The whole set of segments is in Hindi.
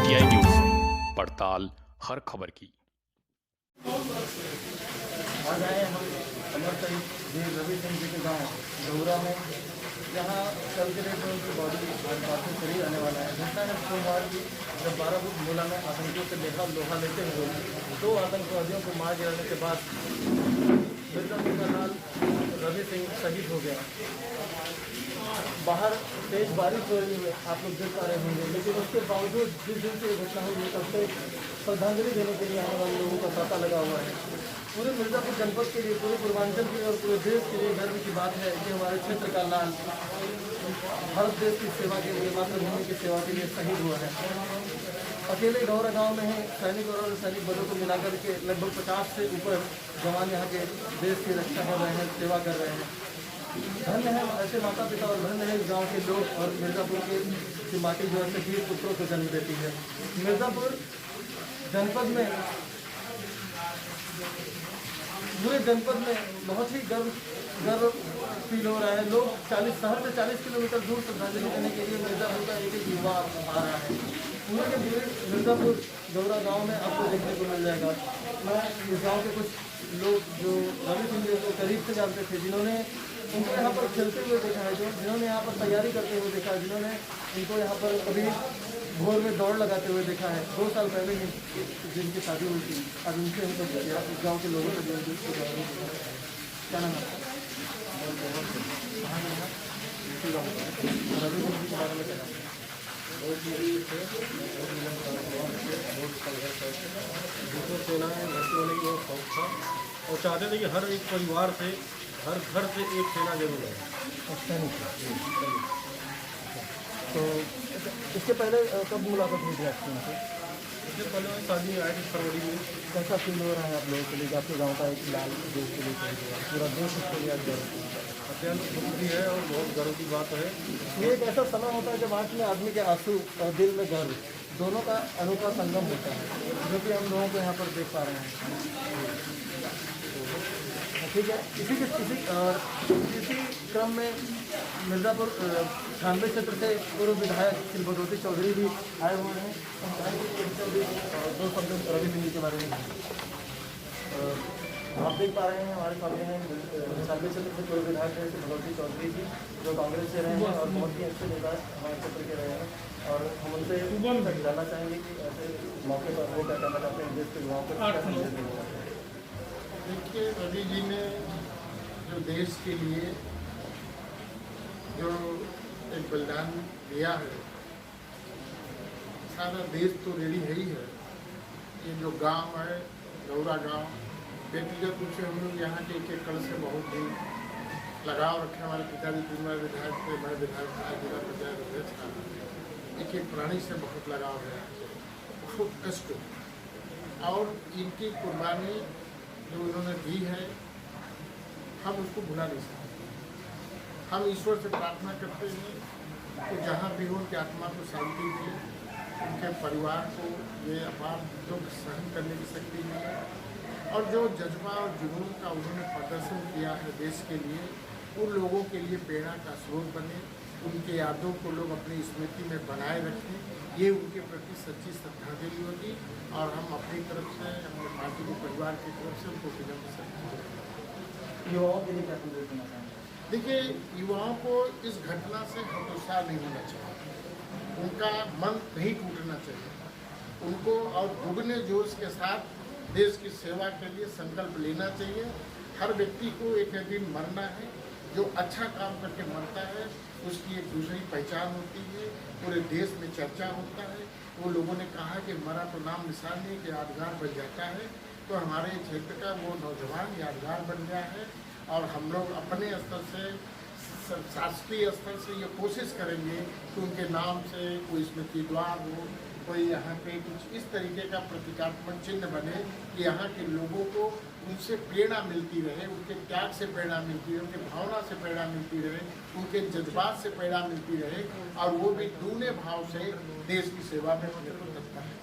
PTI न्यूज, पड़ताल हर खबर की। आज आए हम अमर शहीद वीर रवि सिंह जी के गाँव डोगरा में, जहाँ कल के डेट में उनकी बॉडी आज पार्थिव शरीर आने वाला है। घटना है सोमवार की, जब 12 फुट मोला में आतंकियों से लोहा लेते हुए 2 आतंकवादियों को मार गिराने के बाद मिर्जापुर का लाल रवि सिंह शहीद हो गया। बाहर तेज बारिश हो रही है, आप लोग देख पा रहे होंगे, लेकिन उसके बावजूद जिस दिन से ये घटना हुई तब से श्रद्धांजलि देने के लिए आने वाले लोगों का तांता लगा हुआ है। पूरे मिर्जापुर जनपद के लिए, पूरे पूर्वांचल के लिए और पूरे देश के लिए गर्व की बात है कि हमारे क्षेत्र का लाल भारत देश की सेवा के लिए, मातृभूमि की सेवा के लिए शहीद हुआ है। अकेले डोगरा गांव में ही सैनिक और सैनिक बलों को मिलाकर के लगभग 50 से ऊपर जवान यहाँ के देश की रक्षा कर रहे हैं, सेवा कर रहे हैं। धन्य है ऐसे माता पिता और धन्य है इस गाँव के लोग और मिर्जापुर की माटी जो है वीर पुत्रों को जन्म देती है। मिर्जापुर जनपद में, पूरे जनपद में बहुत ही गर्व फील हो रहा है। लोग शहर से 40 किलोमीटर दूर श्रद्धांजलि देने के लिए मिर्जापुर का एक युवा आ रहा है। पूरे के पूरे मिर्जापुर डोगरा गांव में आपको देखने को मिल जाएगा। मैं इस गांव के कुछ लोग जो रवि सिंह जी को करीब से जानते थे, जिन्होंने उनको यहाँ पर खेलते हुए देखा है, जिन्होंने यहाँ पर तैयारी करते हुए देखा है, जिन्होंने इनको यहाँ पर कभी भोर में दौड़ लगाते हुए देखा है। 2 साल पहले ही जिनकी शादी हुई थी, अब उनसे हमको इस गाँव के लोगों से जो क्या नाम है, रवि सिंह जी के बारे में कहना दूसरे सेनाएँ भर्ती होने की बहुत शौक था और चाहते थे कि हर एक परिवार से, हर घर से एक सेना जरूर है। अच्छा नहीं, तो इसके पहले कब मुलाकात हुई थी आपकी उनसे? इससे पहले शादी आए थे फरवरी में। कैसा फील हो रहा है आप लोगों के लिए, आपके गांव का एक लाल देश के लिए शहीद हुआ, पूरा देश उसके लिए आज गर्व है? अत्यंत खुशी है और बहुत गर्व की बात है। ये एक ऐसा समय होता है जब आँख में आदमी के आंसू और दिल में गर्व, दोनों का अनोखा संगम होता है, जो कि हम लोगों को यहाँ पर देख पा रहे हैं। ठीक है, इसी क्रम में मिर्जापुर 98 क्षेत्र से पूर्व विधायक श्री भगवती चौधरी भी आए हुए हैं। दो शब्द रवि सिंह जी के बारे में आप देख पा रहे हैं, हमारे सामने हैं 98 क्षेत्र से पूर्व विधायक श्री भगवती चौधरी जी, जो कांग्रेस से रहे हैं और बहुत ही अच्छे नेता हमारे क्षेत्र के रहे हैं। और हम उनसे जानना चाहेंगे कि ऐसे मौके पर वो क्या कहना चाहते हैं, देश के युवाओं को। देखिए, रवि जी ने जो देश के लिए जो एक बलिदान दिया है, सारा देश तो रेडी है ही है। ये जो गांव है डोगरा गांव, व्यक्तिगत रूप से हम लोग यहाँ के एक कल से बहुत ही लगाव रखे। हमारे पिताजी 3 बार विधायक थे, मैं विधायक था, जिला पंचायत अध्यक्ष था। एक प्राणी से बहुत लगाव है, बहुत कष्ट, और इनकी कुर्बानी जो उन्होंने दी है हम उसको भुला नहीं सकते। हम ईश्वर से प्रार्थना करते हैं कि जहाँ भी हो उनकी आत्मा को शांति मिले, उनके परिवार को ये अपार दुख सहन करने की शक्ति मिले, और जो जज्बा और जुनून का उन्होंने प्रदर्शन किया है देश के लिए, उन लोगों के लिए प्रेरणा का स्रोत बने, उनके यादों को लोग अपनी स्मृति में बनाए रखें। ये उनके प्रति सच्ची श्रद्धांजलि होगी, और हम अपनी तरफ से, अपने पार्टी के परिवार की तरफ से उनको विनम्र श्रद्धांजलि। युवाओं के लिए क्या संदेश देना चाहेंगे? देखिए, युवाओं को इस घटना से हतोत्साह नहीं होना चाहिए, उनका मन नहीं टूटना चाहिए, उनको और दुगने जोश के साथ देश की सेवा के लिए संकल्प लेना चाहिए। हर व्यक्ति को एक दिन मरना है, जो अच्छा काम करके मरता है उसकी एक दूसरी पहचान होती है, पूरे देश में चर्चा होता है। वो लोगों ने कहा कि मरा तो नाम निशान नहीं कि यादगार बन जाता है, तो हमारे क्षेत्र का वो नौजवान यादगार बन गया है। और हम लोग अपने स्तर से, शासकीय स्तर से ये कोशिश करेंगे कि उनके नाम से कोई स्मृति द्वार हो, कोई यहाँ पे कुछ इस तरीके का प्रतीकात्मक चिन्ह बने कि यहाँ के लोगों को उनसे प्रेरणा मिलती रहे, उनके त्याग से प्रेरणा मिलती रहे, उनके भावना से प्रेरणा मिलती रहे, उनके जज्बात से प्रेरणा मिलती रहे, और वो भी दूने भाव से देश की सेवा में होने को तत्पर है।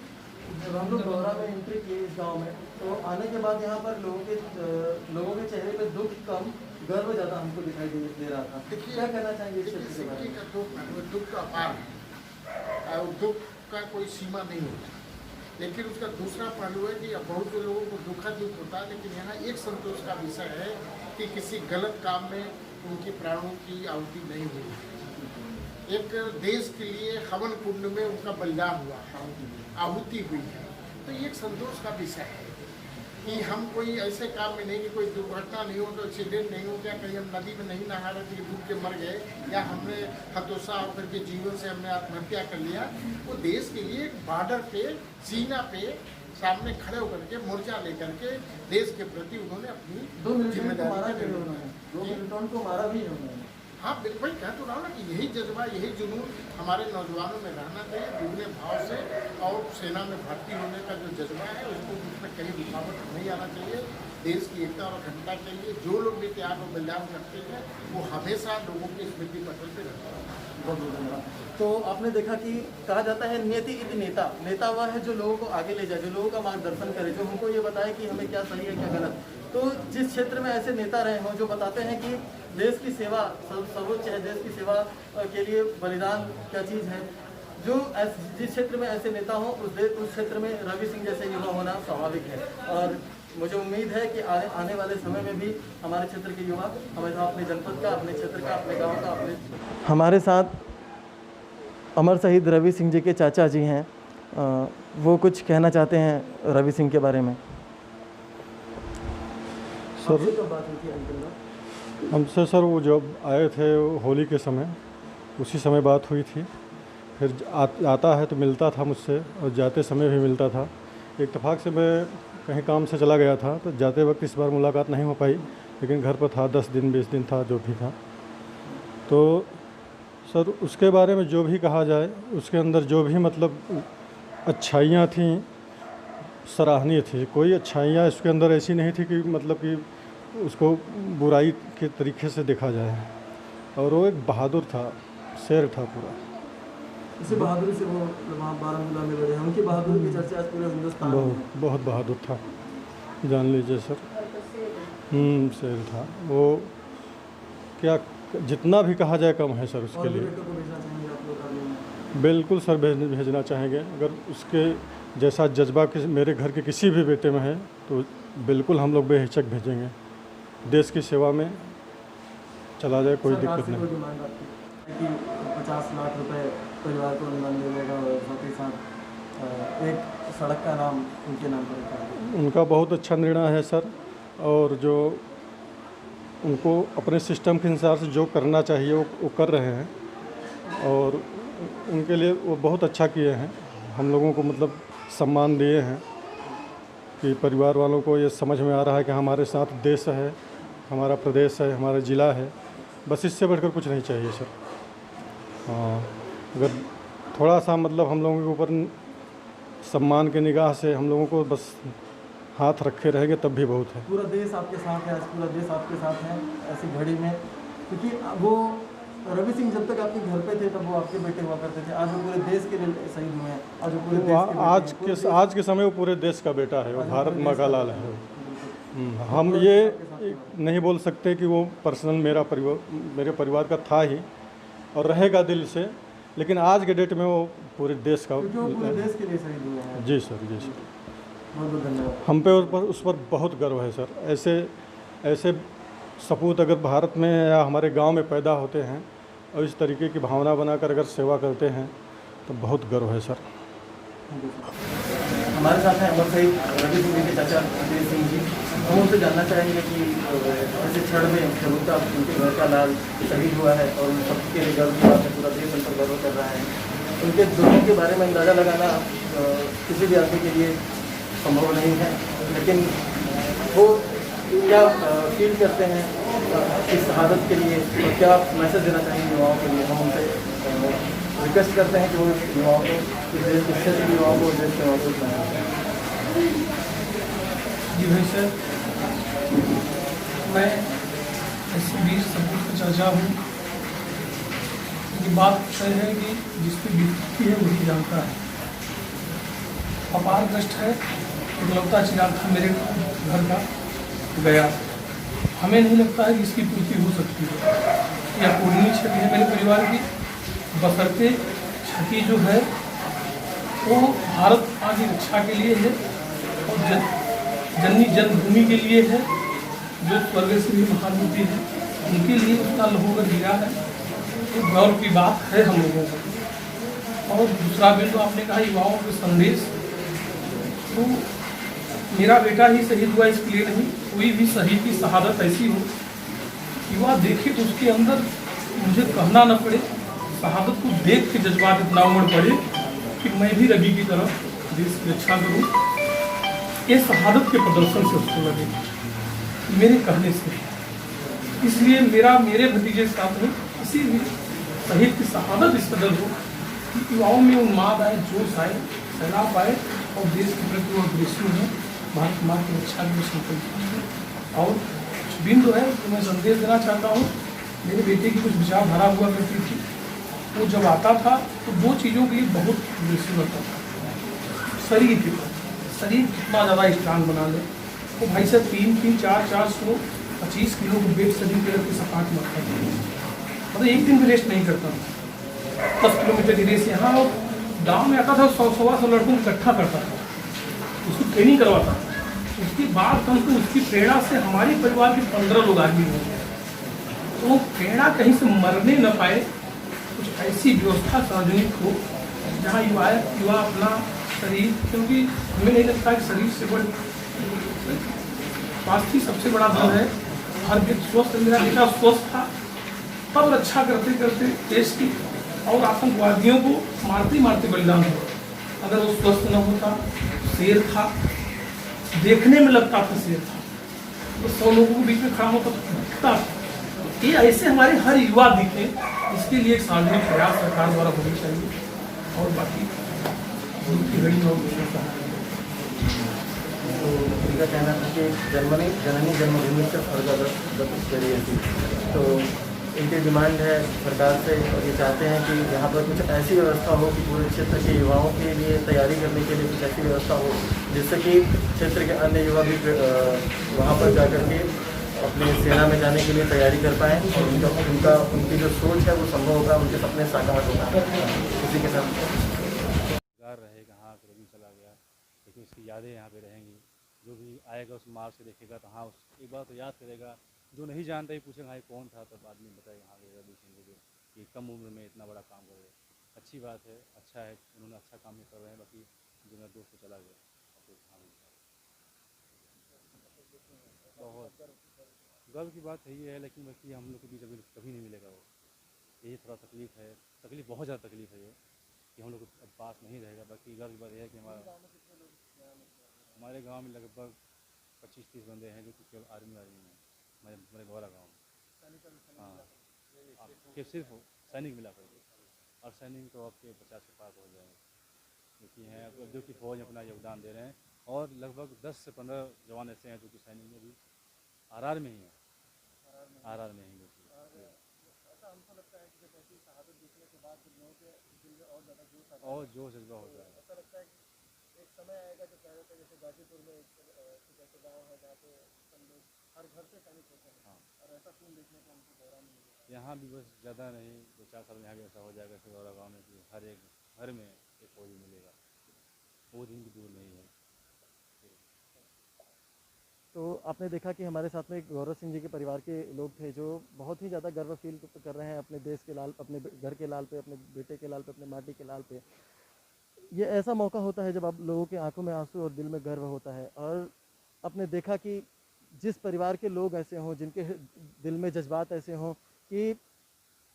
जब हम लोग डोगरा में एंट्री की इस गांव में, तो आने के बाद यहाँ पर लोगों के चेहरे पे दुख कम, गर्व ज़्यादा हमको दिखाई दे रहा था। क्या कहना चाहेंगे इस क्षेत्र के बारे में? दुख अपार है, और दुख का कोई सीमा नहीं होता, लेकिन उसका दूसरा पहलू है कि अब बहुत से लोगों को दुख होता है, लेकिन यहाँ एक संतोष का विषय है कि किसी गलत काम में उनकी प्राणों की आहुति नहीं हुई। एक देश के लिए हवन कुंड में उनका बलिदान हुआ, आहुति हुई है, तो ये एक संतोष का विषय है कि हम कोई ऐसे काम में नहीं कि कोई दुर्घटना नहीं हो, तो एक्सीडेंट नहीं हो, क्या कहीं हम नदी में नहीं नहा रहे थे डूब के मर गए, या हमने हतोत्साह होकर के जीवन से हमने आत्महत्या कर लिया। वो देश के लिए बॉर्डर पे, सीमा पे सामने खड़े होकर के मोर्चा लेकर के देश के प्रति उन्होंने अपनी 2 मिलियन को मारा भी है। हाँ बिल्कुल, कह तो रहा हूँ ना कि यही जज्बा, यही जुनून हमारे नौजवानों में रहना चाहिए, दुगने भाव से, और सेना में भर्ती होने का जो जज्बा है उसको उसमें कहीं रुकावट नहीं आना चाहिए। देश की एकता और अखंडता के लिए जो लोग भी त्याग और बलिदान करते हैं वो हमेशा लोगों की स्मृति पटल पर रहता है। बहुत बहुत धन्यवाद। तो आपने देखा कि कहा जाता है नियति इति नेता, नेता वह है जो लोगों को आगे ले जाए, जो लोगों का मार्गदर्शन करे, जो हमको ये बताए कि हमें क्या सही है क्या गलत। तो जिस क्षेत्र में ऐसे नेता रहे हों जो बताते हैं कि देश की सेवा सर्वोच्च है, देश की सेवा के लिए बलिदान क्या चीज़ है, जो जिस क्षेत्र में ऐसे नेता हों उस क्षेत्र में रवि सिंह जैसे युवा होना स्वाभाविक है। और मुझे उम्मीद है कि आने वाले समय में भी हमारे क्षेत्र के युवा हमेशा अपने जनपद का, अपने क्षेत्र का, अपने गांव का, अपने। हमारे साथ अमर शहीद रवि सिंह जी के चाचा जी हैं, वो कुछ कहना चाहते हैं रवि सिंह के बारे में। सर हमसे सर वो जब आए थे होली के समय, उसी समय बात हुई थी। फिर आता है तो मिलता था मुझसे और जाते समय भी मिलता था। इत्तेफाक से मैं कहीं काम से चला गया था तो जाते वक्त इस बार मुलाकात नहीं हो पाई, लेकिन घर पर था, 10 दिन 20 दिन था, जो भी था। तो सर उसके बारे में जो भी कहा जाए, उसके अंदर जो भी मतलब अच्छाइयाँ थीं सराहनीय थी। कोई अच्छाइयाँ इसके अंदर ऐसी नहीं थी कि मतलब कि उसको बुराई के तरीके से देखा जाए। और वो एक बहादुर था, शेर था पूरा। इसी बहादुरी से वो वहाँ बारामूला में लड़े हैं, उनकी बहादुरी की चर्चा आज पूरे हिंदुस्तान में। बहुत बहादुर था, जान लीजिए सर। शेर था वो, क्या जितना भी कहा जाए कम है सर उसके लिए। बिल्कुल सर भेजना चाहेंगे। अगर उसके जैसा जज्बा मेरे घर के किसी भी बेटे में है तो बिल्कुल हम लोग बेहिचक भेजेंगे। देश की सेवा में चला जाए, कोई दिक्कत नहीं। कि 50 लाख रुपए परिवार को अनुदान मिलेगा और साथ ही साथ एक सड़क का नाम उनके नाम पर रखा है। उनका बहुत अच्छा निर्णय है सर, और जो उनको अपने सिस्टम के हिसाब से जो करना चाहिए वो कर रहे हैं, और उनके लिए वो बहुत अच्छा किए हैं। हम लोगों को मतलब सम्मान दिए हैं कि परिवार वालों को ये समझ में आ रहा है कि हमारे साथ देश है, हमारा प्रदेश है, हमारा ज़िला है। बस इससे बढ़कर कुछ नहीं चाहिए सर। हाँ, अगर थोड़ा सा मतलब हम लोगों के ऊपर सम्मान की निगाह से हम लोगों को बस हाथ रखे रहेंगे तब भी बहुत है। पूरा देश आपके साथ है, आज पूरा देश आपके साथ है ऐसी घड़ी में, क्योंकि वो रवि सिंह जब तक आपके घर पे थे तब वो आपके बेटे हुआ करते थे। आज वो पूरे देश के लिए शहीद हुए हैं। आज वो पूरे देश आज के समय वो पूरे देश का बेटा है, वो भारत माँ का लाल है। हम ये नहीं बोल सकते कि वो पर्सनल मेरे परिवार का था ही और रहेगा दिल से, लेकिन आज के डेट में वो पूरे देश का, पूरे देश के लिए शहीद हुए हैं। जी सर, जी सर। बहुत बहुत धन्यवाद। हम पे उस पर बहुत गर्व है सर। ऐसे सपूत अगर भारत में या हमारे गांव में पैदा होते हैं और इस तरीके की भावना बनाकर अगर सेवा करते हैं तो बहुत गर्व है सर। हमारे साथ हैं अमर शहीद रवि सिंह के चाचा अजय सिंह जी। हम उनसे जानना चाहेंगे कि ऐसे क्षण में जब उनके घर का लाल शहीद हुआ है और उन सबके लिए गर्व की बात है, पूरा देश उन पर गर्व कर रहा है, उनके दुखों के बारे में अंदाज़ा लगाना किसी भी आदमी के लिए संभव नहीं है, लेकिन वो क्या फील करते हैं इस शहादत के लिए और क्या मैसेज देना चाहेंगे युवाओं के लिए। हम उनसे रिक्वेस्ट करते हैं कि वो युवाओं को, इस क्षेत्र के युवाओं को देश के मौजूद बनाएं। जी भाई सर, मैं ऐसे वीर सपूत का चाचा हूँ। ये बात तय है कि जिस पे बीतती है वही जानता है। अपार कष्ट है, इकलौता चिराग था मेरे घर का, गया। हमें नहीं लगता है कि इसकी पूर्ति हो सकती है। यह पूर्णीय क्षति है मेरे परिवार की, बशर्ते क्षति जो है वो भारत माँ की रक्षा के लिए है और जननी जन्मभूमि के लिए है, जो स्वर्गीय श्री महामूर्ति है उनके लिए उसका लहू अगर गिरा है तो गौरव की बात है हम लोगों को। और दूसरा बिंदु आपने कहा युवाओं के संदेश, तो मेरा बेटा ही शहीद हुआ इसके लिए नहीं, कोई भी शहीद की शहादत ऐसी हो युवा देखे तो उसके अंदर मुझे कहना न पड़े, शहादत को देख के जज्बात इतना उमड़ पड़े कि मैं भी रवि की तरह देश की रक्षा करूं। ये शहादत के प्रदर्शन से उसको लगे, मेरे कहने से। इसलिए मेरे भतीजे के साथ में किसी भी शहीद की शहादत इस कदर हो कि युवाओं में उन्माद आए, जोश आए, सैलाब आए और देश के प्रति वो अग्रेसिव है, भारत माँ की रक्षा के लिए संकल्प। और बिंदु है तो मैं संदेश देना चाहता हूँ, मेरे बेटे की कुछ विचारधारा हुआ करती थी, वो जब आता था तो दो चीज़ों के लिए बहुत अग्रेसिव होता था। शरीर कितना ज़्यादा स्ट्रांग बना ले, वो भाई साहब 3-3, 400, 25 किलो को वेट शरीर के रख के सपाट मारता था, मतलब एक दिन भी रेस्ट नहीं करता था। 10 किलोमीटर की रेस यहाँ और गाँव में आता था, 100-125 लड़कों को इकट्ठा करता था, उसको ट्रेनिंग करवाता था। उसके बाद कम से उसकी प्रेरणा से हमारे परिवार के 15 लोग आगे हो गए। तो प्रेरणा कहीं से मरने न पाए, कुछ ऐसी व्यवस्था सार्वजनिक हो जहाँ युवा अपना शरीर, क्योंकि हमें नहीं लगता कि शरीर से बड़ स्वास्थ्य सबसे बड़ा धन है। हर व्यक्ति स्वस्थ, मेरा बेटा स्वस्थ था, तब रक्षा करते करते देश की और आतंकवादियों को मारते मारते बलिदान हुआ। अगर वो स्वस्थ न होता, शेर था, देखने में लगता था शेर था, तो 100 लोगों के बीच में खड़ा होता दिखता था। ये ऐसे हमारे हर युवा दिखे, इसके लिए एक सार्वजनिक प्रयास सरकार द्वारा होनी चाहिए। और बाकी उनकी घड़ी और तो उनका कहना था कि जननी जन्मभूमि से स्वर्गगत करिए थी, तो इनकी डिमांड है सरकार से और ये चाहते हैं कि यहाँ पर कुछ ऐसी व्यवस्था हो कि पूरे क्षेत्र के युवाओं के लिए तैयारी करने के लिए कुछ ऐसी व्यवस्था हो जिससे कि क्षेत्र के अन्य युवा भी वहाँ पर जाकर के अपने सेना में जाने के लिए तैयारी कर पाएँ और उनकी जो सोच है वो संभव होगा, उनके सपने साकार होगा। उसी के साथ रहेगा, हाँ रवि चला गया, लेकिन उसकी यादें यहाँ पे रहेंगी। जो भी आएगा उस मार्ग से देखेगा तो हाँ एक बार तो याद करेगा। जो नहीं जानता ही पूछेगा हाँ कौन था, तब आदमी बताएगा हाँ रवि सिंह जो ये कम उम्र में इतना बड़ा काम कर रहे हैं। अच्छी बात है, अच्छा है, उन्होंने अच्छा काम नहीं कर रहे हैं। बाकी जो मेरा दोस्त चला गया बहुत गर्व की बात है ये है, लेकिन बाकी हम लोग के बीच अभी कभी नहीं मिलेगा वो, यही थोड़ा तकलीफ है। तकलीफ बहुत ज़्यादा तकलीफ है ये कि हम लोग अब पास नहीं रहेगा। बाकी गर्व की बात यह है कि हमारे गांव में लगभग 25-30 बंदे हैं जो कि केवल आर्मी हैं हमारे गौरा गाँव में। हाँ कि सिर्फ सैनिक मिला करके, और सैनिक तो आपके 50 के पार पहुँच जाएंगे, क्योंकि हैं जो कि फौज में अपना योगदान दे रहे हैं। और लगभग 10 से 15 जवान ऐसे हैं जो कि सैनिक में भी आरआर में ही हैं, आरआर में ही और जोश जज्बा होता है। ऐसा लगता है कि एक समय आएगा जब कह रहे थे जैसे गाजीपुर में एक ऐसे गाँव है जहाँ पे हर घर से सैनिक होते हैं। हाँ। और ऐसा सीन देखने को हमको दौरान मिलेगा। यहाँ भी बस ज़्यादा नहीं 2-4 साल में यहाँ भी ऐसा हो जाएगा कि गौरा गाँव में कि हर एक घर में एक फौजी मिलेगा, वो दिन भी दूर नहीं है। तो आपने देखा कि हमारे साथ में गौरव सिंह जी के परिवार के लोग थे जो बहुत ही ज़्यादा गर्व फील कर रहे हैं अपने देश के लाल, अपने घर के लाल पे, अपने बेटे के लाल पे, अपने माटी के लाल पे। ये ऐसा मौका होता है जब आप लोगों की आंखों में आंसू और दिल में गर्व होता है। और आपने देखा कि जिस परिवार के लोग ऐसे हों, जिनके दिल में जज्बात ऐसे हों कि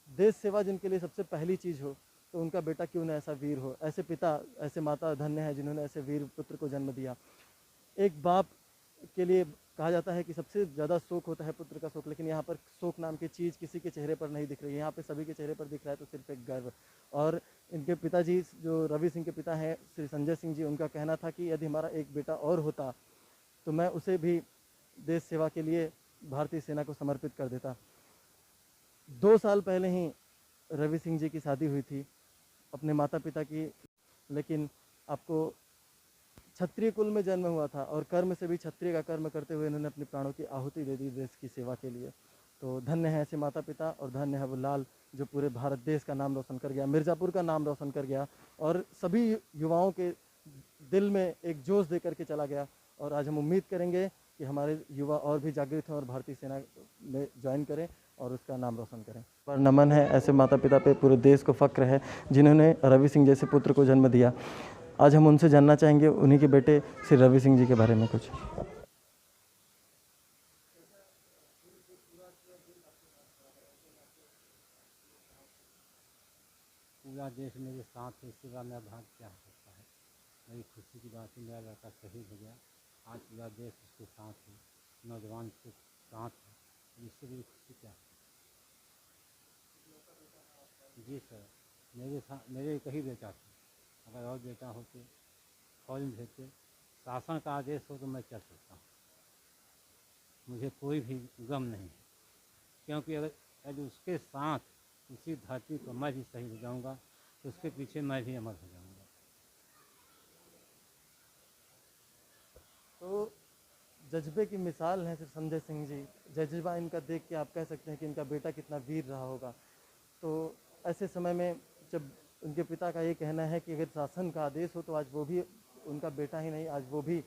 देश सेवा जिनके लिए सबसे पहली चीज़ हो, तो उनका बेटा क्यों ना ऐसा वीर हो। ऐसे पिता, ऐसे माता धन्य है जिन्होंने ऐसे वीर पुत्र को जन्म दिया। एक बाप के लिए कहा जाता है कि सबसे ज़्यादा शोक होता है पुत्र का शोक, लेकिन यहाँ पर शोक नाम की चीज़ किसी के चेहरे पर नहीं दिख रही है। यहाँ पे सभी के चेहरे पर दिख रहा है तो सिर्फ एक गर्व। और इनके पिताजी जो रवि सिंह के पिता हैं श्री संजय सिंह जी, उनका कहना था कि यदि हमारा एक बेटा और होता तो मैं उसे भी देश सेवा के लिए भारतीय सेना को समर्पित कर देता। 2 साल पहले ही रवि सिंह जी की शादी हुई थी अपने माता पिता की, लेकिन आपको क्षत्रिय कुल में जन्म हुआ था और कर्म से भी क्षत्रिय का कर्म करते हुए इन्होंने अपने प्राणों की आहुति दे दी देश की सेवा के लिए। तो धन्य है ऐसे माता पिता और धन्य है वो लाल जो पूरे भारत देश का नाम रोशन कर गया, मिर्ज़ापुर का नाम रोशन कर गया और सभी युवाओं के दिल में एक जोश दे करके चला गया। और आज हम उम्मीद करेंगे कि हमारे युवा और भी जागृत हों और भारतीय सेना में ज्वाइन करें और उसका नाम रोशन करें। पर नमन है ऐसे माता पिता पे, पूरे देश को फ़क्र है जिन्होंने रवि सिंह जैसे पुत्र को जन्म दिया। आज हम उनसे जानना चाहेंगे उन्हीं के बेटे श्री रवि सिंह जी के बारे में कुछ। पूरा देश मेरे साथ है, इसके बाद मेरा भाग क्या हो सकता है। मेरी खुशी की बात है, मेरा लड़का शहीद हो गया। आज पूरा देश उसके साथ है, नौजवान के साथ है, इससे मेरी खुशी क्या है। जी सर, मेरे एक ही बेटा थे, अगर और बेटा होते फौज में भेजते, शासन का आदेश हो तो मैं चल सकता हूँ, मुझे कोई भी गम नहीं है, क्योंकि अगर उसके साथ उसी धरती पर मैं भी शहीद हो जाऊँगा तो उसके पीछे मैं भी अमर हो जाऊँगा। तो जज्बे की मिसाल है सर संजय सिंह जी, जज्बा इनका देख के आप कह सकते हैं कि इनका बेटा कितना वीर रहा होगा। तो ऐसे समय में जब उनके पिता का ये कहना है कि अगर शासन का आदेश हो तो आज वो भी उनका बेटा ही नहीं, आज वो भी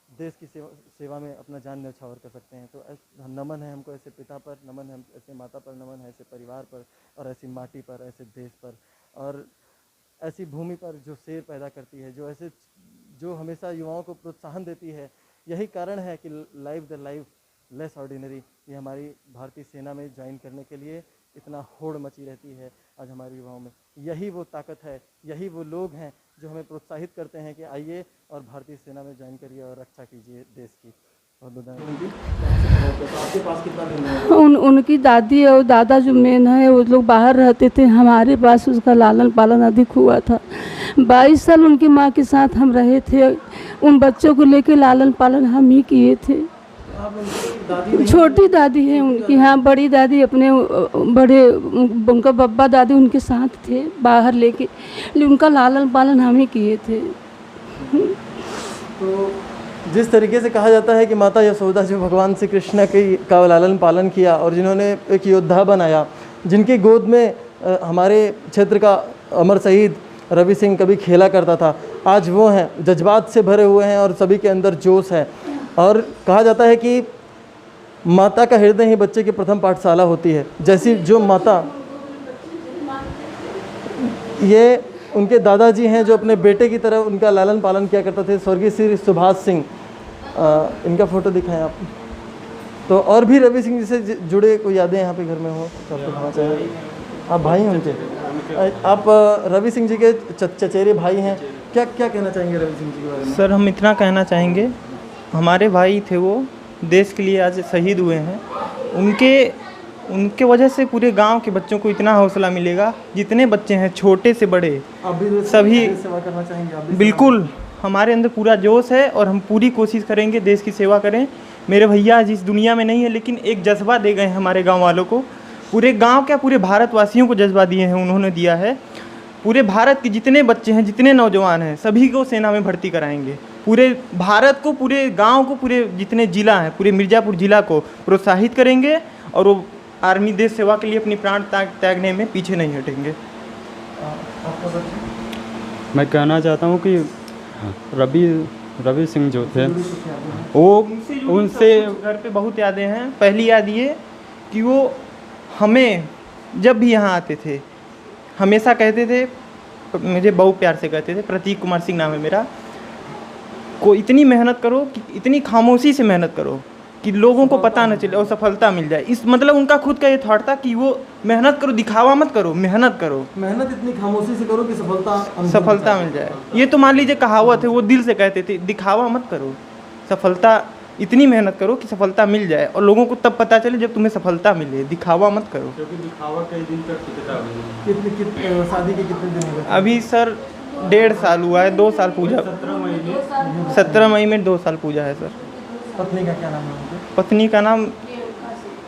देश की सेवा में अपना जान न्यौछावर कर सकते हैं। तो नमन है हमको ऐसे पिता पर, नमन है ऐसे माता पर, नमन है ऐसे परिवार पर और ऐसी माटी पर, ऐसे देश पर और ऐसी भूमि पर जो शेर पैदा करती है, जो हमेशा युवाओं को प्रोत्साहन देती है। यही कारण है कि live the life less ordinary ये हमारी भारतीय सेना में ज्वाइन करने के लिए इतना होड़ मची रहती है आज हमारे युवाओं में। यही वो ताकत है, यही वो लोग हैं जो हमें प्रोत्साहित करते हैं कि आइए और भारतीय सेना में ज्वाइन करिए और रक्षा कीजिए देश की। आपके पास कितना दिन है? उनकी दादी और दादा जो मेन है वो लोग बाहर रहते थे, हमारे पास उसका लालन पालन अधिक हुआ था। 22 साल उनकी माँ के साथ हम रहे थे, उन बच्चों को लेके लालन पालन हम ही किए थे। छोटी दादी है उनकी, हाँ बड़ी दादी अपने उनका बब्बा दादी उनके साथ थे बाहर लेके, लेकिन उनका लालन पालन हम ही किए थे। तो जिस तरीके से कहा जाता है कि माता यशोदा जो भगवान श्री कृष्ण का लालन पालन किया और जिन्होंने एक योद्धा बनाया, जिनकी गोद में हमारे क्षेत्र का अमर शहीद रवि सिंह कभी खेला करता था, आज वो हैं, जज्बात से भरे हुए हैं और सभी के अंदर जोश है। और कहा जाता है कि माता का हृदय ही बच्चे की प्रथम पाठशाला होती है। जैसी जो माता, ये उनके दादाजी हैं जो अपने बेटे की तरह उनका लालन पालन किया करते थे, स्वर्गीय श्री सुभाष सिंह। इनका फ़ोटो दिखाएं आप। तो और भी रवि सिंह जी से जुड़े कोई यादें यहाँ पे घर में हो तो आपको कहना चाहिए। आप भाई हैं उनके, आप रवि सिंह जी के चचेरे भाई हैं, क्या क्या कहना चाहेंगे रवि सिंह जी के बारे में? सर हम इतना कहना चाहेंगे, हमारे भाई थे, वो देश के लिए आज शहीद हुए हैं। उनके वजह से पूरे गांव के बच्चों को इतना हौसला मिलेगा, जितने बच्चे हैं छोटे से बड़े सभी सेवा करना चाहेंगे। बिल्कुल, हमारे अंदर पूरा जोश है और हम पूरी कोशिश करेंगे देश की सेवा करें। मेरे भैया आज इस दुनिया में नहीं है, लेकिन एक जज्बा दे गए हैं हमारे गाँव वालों को, पूरे गाँव क्या पूरे भारतवासियों को जज्बा दिए हैं, उन्होंने दिया है। पूरे भारत के जितने बच्चे हैं, जितने नौजवान हैं, सभी को सेना में भर्ती कराएंगे। पूरे भारत को, पूरे गांव को, पूरे जितने ज़िला हैं, पूरे मिर्ज़ापुर ज़िला को प्रोत्साहित करेंगे और वो आर्मी देश सेवा के लिए अपनी प्राण त्यागने में पीछे नहीं हटेंगे। मैं कहना चाहता हूँ कि रवि सिंह जो थे वो उनसे घर पे बहुत यादें हैं। पहली याद ये कि वो हमें जब भी यहाँ आते थे हमेशा कहते थे, मुझे बहुत प्यार से कहते थे, प्रतीक कुमार सिंह नाम है मेरा, को इतनी मेहनत करो कि इतनी खामोशी से मेहनत करो कि लोगों को पता न चले और सफलता मिल जाए। इस मतलब उनका खुद का ये थॉट था कि वो मेहनत करो, दिखावा मत करो, मेहनत करो, मेहनत इतनी खामोशी से करो कि सफलता मिल जाए। ये तो मान लीजिए कहावत है, वो दिल से कहते थे, दिखावा मत करो, सफलता इतनी मेहनत करो कि सफलता मिल जाए और लोगों को तब पता चले जब तुम्हें सफलता मिले, दिखावा मत करो। क्योंकि दिखावा कई दिन तक टिकता है। शादी के कितने दिन हो गए? अभी सर 1.5 साल हुआ है, 2 साल पूजा, 17 मई में 2 साल पूजा है सर। पत्नी का क्या नाम है उनके? पत्नी का नाम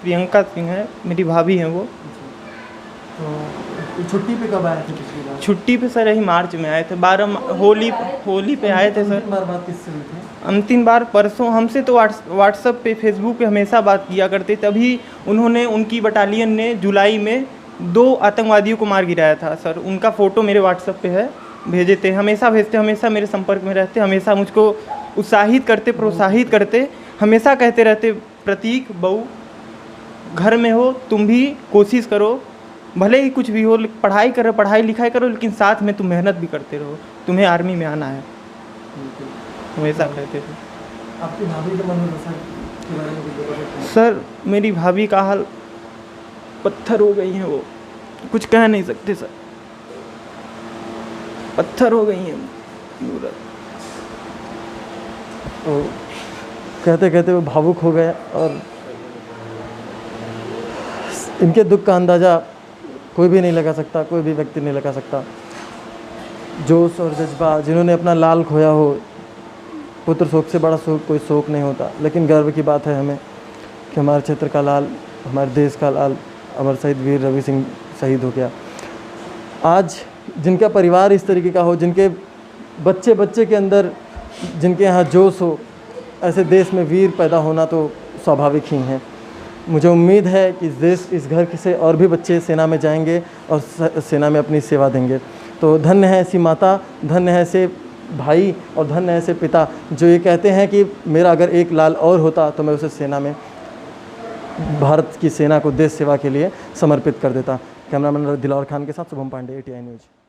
प्रियंका सिंह है, मेरी भाभी हैं वो। तो छुट्टी पे कब आए थे पिछली बार? छुट्टी पे सर यही मार्च में आए थे, 12 होली पे आए थे सर। बार बात किससे हुई थी? अंतिम बार परसों हमसे तो व्हाट्सएप पे फेसबुक पे हमेशा बात किया करते, तभी उन्होंने उनकी बटालियन ने जुलाई में 2 आतंकवादियों को मार गिराया था सर। उनका फ़ोटो मेरे व्हाट्सएप पे है, भेजे थे, हमेशा भेजते, हमेशा मेरे संपर्क में रहते, हमेशा मुझको उत्साहित करते, प्रोत्साहित करते, हमेशा कहते रहते प्रतीक बहू घर में हो तुम भी कोशिश करो, भले ही कुछ भी हो, पढ़ाई करो, पढ़ाई लिखाई करो, लेकिन साथ में तुम मेहनत भी करते रहो, तुम्हें आर्मी में आना है, हमेशा कहते थे। आपकी भाभी के मन में दशा के बारे में कुछ बताइए। सर मेरी भाभी का हाल पत्थर हो गई हैं, वो कुछ कह नहीं सकते सर, पत्थर हो गई हैं पूरा। तो कहते कहते वो भावुक हो गए और इनके दुख का अंदाज़ा कोई भी नहीं लगा सकता, कोई भी व्यक्ति नहीं लगा सकता। जोश और जज्बा, जिन्होंने अपना लाल खोया हो, पुत्र शोक से बड़ा शोक कोई शोक नहीं होता, लेकिन गर्व की बात है हमें कि हमारे क्षेत्र का लाल, हमारे देश का लाल, अमर शहीद वीर रवि सिंह शहीद हो गया। आज जिनका परिवार इस तरीके का हो, जिनके बच्चे बच्चे के अंदर जिनके यहाँ जोश हो, ऐसे देश में वीर पैदा होना तो स्वाभाविक ही है। मुझे उम्मीद है कि इस घर से और भी बच्चे सेना में जाएंगे और सेना में अपनी सेवा देंगे। तो धन्य है ऐसी माता, धन्य है ऐसे भाई और धन्य है ऐसे पिता जो ये कहते हैं कि मेरा अगर एक लाल और होता तो मैं उसे सेना में, भारत की सेना को देश सेवा के लिए समर्पित कर देता। कैमरामैन दिलावर खान के साथ शुभम पांडे, ATI न्यूज़।